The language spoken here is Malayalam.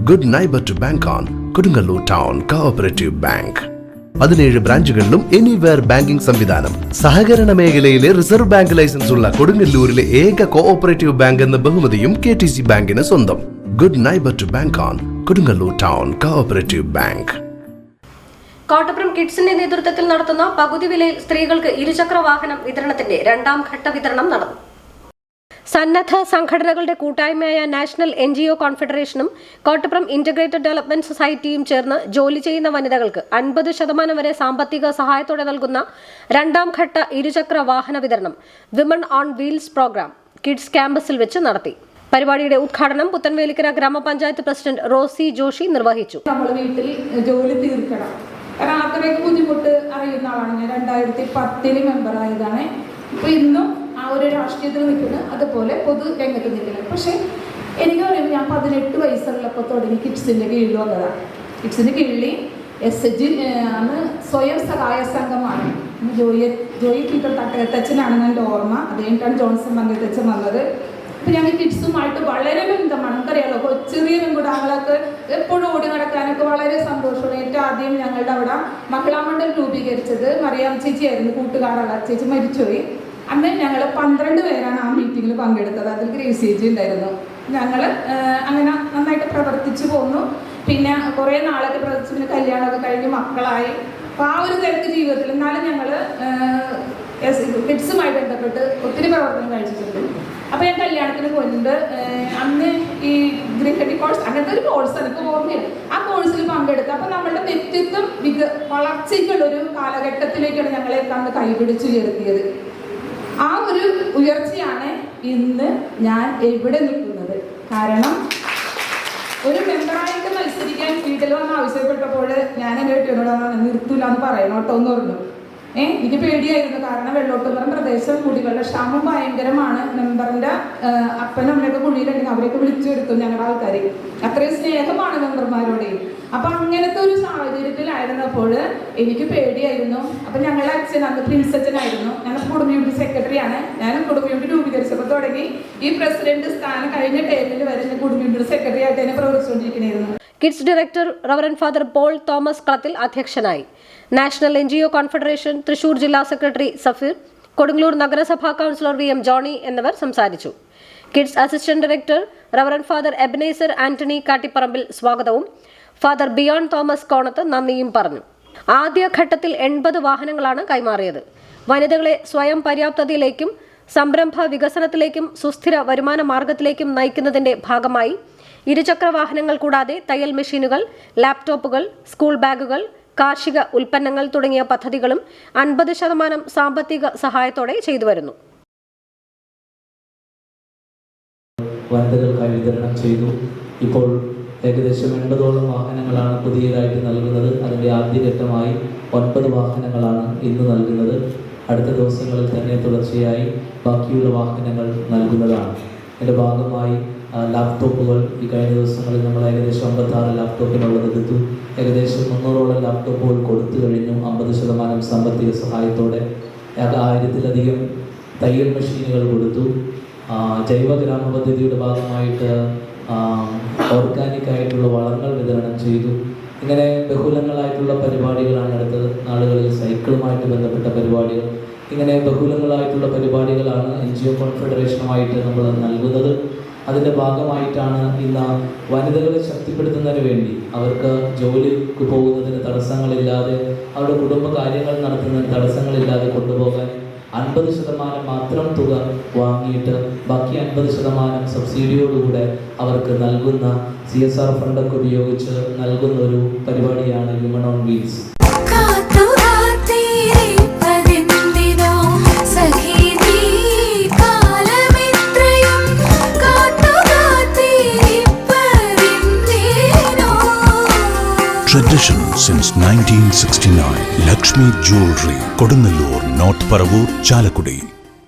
Good neighbour to bank on Kodungallur town cooperative bank. 17 ബ്രാഞ്ചുകളിലും എനിവെയർ ബാങ്കിംഗ് സംവിധാനം. സഹകരണ മേഖലയിലെ റിസർവ് ബാങ്ക് ലൈസൻസ് ഉള്ള കൊടുങ്ങല്ലൂരിലെ ഏക കോഓപ്പറേറ്റീവ് ബാങ്ക് എന്ന ബഹുമതിയും KTC ബാങ്കിന് സ്വന്തം. Good neighbour to bank on Kodungallur town cooperative bank. Kottappuram കിഡ്സിന്റെ നേതൃത്വത്തിൽ നടത്തുന്ന പകുതി വിലയിൽ സ്ത്രീകൾക്ക് ഇരുചക്ര വാഹനം വിതരണത്തിന്റെ 2ാം ഘട്ട വിതരണം നടന്നു. സന്നദ്ധ സംഘടനകളുടെ കൂട്ടായ്മയായ നാഷണൽ NGO കോൺഫെഡറേഷനും കോട്ടപ്പുറം ഇന്റഗ്രേറ്റഡ് ഡെവലപ്മെന്റ് സൊസൈറ്റിയും ചേർന്ന് ജോലി ചെയ്യുന്ന വനിതകൾക്ക് 50% വരെ സാമ്പത്തിക സഹായത്തോടെ നൽകുന്ന 2ാം ഘട്ട ഇരുചക്ര വാഹന വിതരണം women on wheels programme kids ക്യാമ്പസിൽ വെച്ച് നടത്തി. പരിപാടിയുടെ ഉദ്ഘാടനം പുത്തൻവേലിക്കര ഗ്രാമപഞ്ചായത്ത് പ്രസിഡന്റ് റോസി ജോഷി നിർവഹിച്ചു. നമ്മൾ വീട്ടിൽ ജോലി തീർക്കണം. കാരണം അത്രയ്ക്ക് ബുദ്ധിമുട്ട് അറിയുന്ന ആളാണ് ഞാൻ. 2010 മെമ്പറായതാണ്. അപ്പോൾ ഇന്നും ആ ഒരു രാഷ്ട്രീയത്തിൽ നിൽക്കുന്നത്, അതുപോലെ പൊതു രംഗത്ത് നിൽക്കുന്നത്. പക്ഷേ എനിക്ക് പറയുമ്പോൾ ഞാൻ 18 വയസ്സുള്ളപ്പോൾ തുടങ്ങി കിഡ്സിൻ്റെ കീഴിൽ വന്നതാണ്. കിഡ്സിൻ്റെ കീഴിൽ SG ആണ് സ്വയം സഹായ സംഘമാണ്. ജോയി പീറ്റർ തട്ടയത്തച്ഛനാണ് എൻ്റെ ഓർമ്മ. അത് കഴിഞ്ഞിട്ടാണ് ജോൺസൺ മംഗലത്തച്ഛൻ വന്നത്. അപ്പം ഞങ്ങൾ കിഡ്സുമായിട്ട് വളരെ ബന്ധമാണ്. നമുക്കറിയാലോ, ചെറിയ പെൺകുട്ടികളൊക്കെ എപ്പോഴും ഓടി നടക്കാനൊക്കെ വളരെ സന്തോഷമാണ്. ഏറ്റവും ആദ്യം ഞങ്ങളുടെ അവിടെ മഹിളാ മണ്ഡലം രൂപീകരിച്ചത് മറിയാം ചേച്ചിയായിരുന്നു. കൂട്ടുകാരുള്ള ചേച്ചി മരിച്ചുപോയി. അന്ന് ഞങ്ങൾ 12 പേരാണ് ആ മീറ്റിങ്ങിൽ പങ്കെടുത്തത്. അതിൽ ഗ്രേസ് ചേച്ചി ഉണ്ടായിരുന്നു. ഞങ്ങൾ അങ്ങനെ നന്നായിട്ട് പ്രവർത്തിച്ചു പോന്നു. പിന്നെ കുറേ നാളൊക്കെ പ്രവർത്തിച്ചു. പിന്നെ കല്യാണമൊക്കെ കഴിഞ്ഞ് മക്കളായി. അപ്പോൾ ആ ഒരു തിരക്ക് ജീവിതത്തിൽ എന്നാലും ഞങ്ങൾ കിഡ്സുമായി ബന്ധപ്പെട്ട് ഒത്തിരി പ്രവർത്തനം കഴിച്ചിട്ടുണ്ട്. അപ്പോൾ ഞാൻ കല്യാണത്തിന് പോയിട്ടുണ്ട്. അന്ന് ഈ ഗൃഹിണി കോഴ്സ് അങ്ങനത്തെ ഒരു കോഴ്സ് എനിക്ക് ഓർമ്മയില്ല. ആ കോഴ്സിൽ പങ്കെടുത്ത് അപ്പോൾ നമ്മളുടെ വ്യക്തിത്വം വളർച്ചയ്ക്കുള്ളൊരു കാലഘട്ടത്തിലേക്കാണ് ഞങ്ങളെ തന്ന് കൈപിടിച്ച് ഉയർത്തിയത്. ആ ഒരു ഉയർച്ചയാണ് ഇന്ന് ഞാൻ എവിടെ നിൽക്കുന്നത്. കാരണം ഒരു മെമ്പറായിട്ട് മത്സരിക്കാൻ വീട്ടിൽ വന്ന് ആവശ്യപ്പെട്ടപ്പോൾ ഞാൻ എൻ്റെ വീട്ടിലോട് നിർത്തൂല എന്ന് പറയണം കേട്ടോ എന്ന് പറഞ്ഞു. എനിക്ക് പേടിയായിരുന്നു. കാരണം വെള്ളോട്ടുപുറം പ്രദേശം കുടിവെള്ള ക്ഷാമം ഭയങ്കരമാണ്. മെമ്പറിൻ്റെ അപ്പനും അമ്മയൊക്കെ കുഴിയിലുണ്ടെങ്കിൽ അവരെയൊക്കെ വിളിച്ചു വരുത്തും ഞങ്ങളുടെ ആൾക്കാർ. അത്രയും സ്നേഹമാണ് മെമ്പർമാരോട്. അപ്പം അങ്ങനത്തെ ഒരു സാഹചര്യത്തിലായിരുന്നപ്പോൾ എനിക്ക് പേടിയായിരുന്നു. അപ്പം ഞങ്ങളുടെ അച്ഛൻ അന്ന് പ്രിൻസ് അച്ഛനായിരുന്നു. ഞാൻ കുടുംബ യൂണിറ്റ് സെക്രട്ടറിയാണ്. ഞാൻ കുടുംബ യൂണിറ്റ് രൂപീകരിച്ചപ്പോൾ തുടങ്ങി ഈ പ്രസിഡന്റ് സ്ഥാനം കഴിഞ്ഞ ടൈമിൽ വരെ ഞാൻ കുടുംബ യൂണിറ്റ് സെക്രട്ടറി ആയിട്ട് തന്നെ പ്രവർത്തിച്ചുകൊണ്ടിരിക്കുകയായിരുന്നു. Kids director reverend father Paul Thomas Kalathil അധ്യക്ഷനായി. നാഷണൽ NGO കോൺഫെഡറേഷൻ തൃശൂർ ജില്ലാ സെക്രട്ടറി സഫീർ, കൊടുങ്ങല്ലൂർ നഗരസഭാ കൗൺസിലർ VM ജോണി എന്നിവർ സംസാരിച്ചു. Kids assistant director reverend father Ebenezer Antony Kattiparambil സ്വാഗതവും ഫാദർ ബിയോൺ തോമസ് കോണത്ത് നന്ദിയും പറഞ്ഞു. ആദ്യഘട്ടത്തിൽ 80 വാഹനങ്ങളാണ് കൈമാറിയത്. വനിതകളെ സ്വയം പര്യാപ്തതയിലേക്കും സംരംഭ വികസനത്തിലേക്കും സുസ്ഥിര വരുമാന മാർഗത്തിലേക്കും നയിക്കുന്നതിന്റെ ഭാഗമായി ഇരുചക്ര വാഹനങ്ങൾ കൂടാതെ തയ്യൽ മെഷീനുകൾ, ലാപ്ടോപ്പുകൾ, സ്കൂൾ ബാഗുകൾ, കാർഷിക ഉൽപ്പന്നങ്ങൾ തുടങ്ങിയ പദ്ധതികളും 50% സാമ്പത്തിക സഹായത്തോടെ ചെയ്തു വരുന്നു. വനിതകൾക്കായി വിതരണം ചെയ്തു. ഇപ്പോൾ ഏകദേശം 80ഓളം വാഹനങ്ങളാണ് പുതിയതായിട്ട് നൽകുന്നത്. അതിൻ്റെ ആദ്യഘട്ടമായി 9 വാഹനങ്ങളാണ് ഇന്ന് നൽകുന്നത്. അടുത്ത ദിവസങ്ങളിൽ തന്നെ തുടർച്ചയായി ബാക്കിയുള്ള വാഹനങ്ങൾ നൽകുന്നതാണ്. ഇതിൻ്റെ ഭാഗമായി ലാപ്ടോപ്പുകൾ ഈ കഴിഞ്ഞ ദിവസങ്ങളിൽ നമ്മൾ ഏകദേശം 56 ലാപ്ടോപ്പിനുള്ളത് എടുത്തു. ഏകദേശം 300ഓളം ലാപ്ടോപ്പുകൾ കൊടുത്തു കഴിഞ്ഞു. 50% സാമ്പത്തിക സഹായത്തോടെ 1000-ലധികം തയ്യൽ മെഷീനുകൾ കൊടുത്തു. ജൈവ ഗ്രാമ പദ്ധതിയുടെ ഭാഗമായിട്ട് ഓർഗാനിക്കായിട്ടുള്ള വളങ്ങൾ വിതരണം ചെയ്തു. ഇങ്ങനെ ബഹുലങ്ങളായിട്ടുള്ള പരിപാടികളാണ് അടുത്ത നാളുകളിൽ. സൈക്കിളുമായിട്ട് ബന്ധപ്പെട്ട പരിപാടികൾ, ഇങ്ങനെ ബഹുലങ്ങളായിട്ടുള്ള പരിപാടികളാണ് NGO കോൺഫെഡറേഷനുമായിട്ട് നമ്മൾ നൽകുന്നത്. അതിൻ്റെ ഭാഗമായിട്ടാണ് ഇന്ന് വനിതകളെ ശക്തിപ്പെടുത്തുന്നതിന് വേണ്ടി അവർക്ക് ജോലിക്ക് പോകുന്നതിന് തടസ്സങ്ങളില്ലാതെ, അവരുടെ കുടുംബ കാര്യങ്ങൾ നടത്തുന്നതിന് തടസ്സങ്ങളില്ലാതെ കൊണ്ടുപോകാൻ 50% മാത്രം തുക വാങ്ങിയിട്ട് ബാക്കി 50% സബ്സിഡിയോടുകൂടെ അവർക്ക് നൽകുന്ന CSR ഫണ്ടൊക്കെ ഉപയോഗിച്ച് നൽകുന്ന ഒരു പരിപാടിയാണ് women on wheels. Tradition since 1969. Lakshmi Jewelry, Kodunallur, North Paravur, Chalakudi.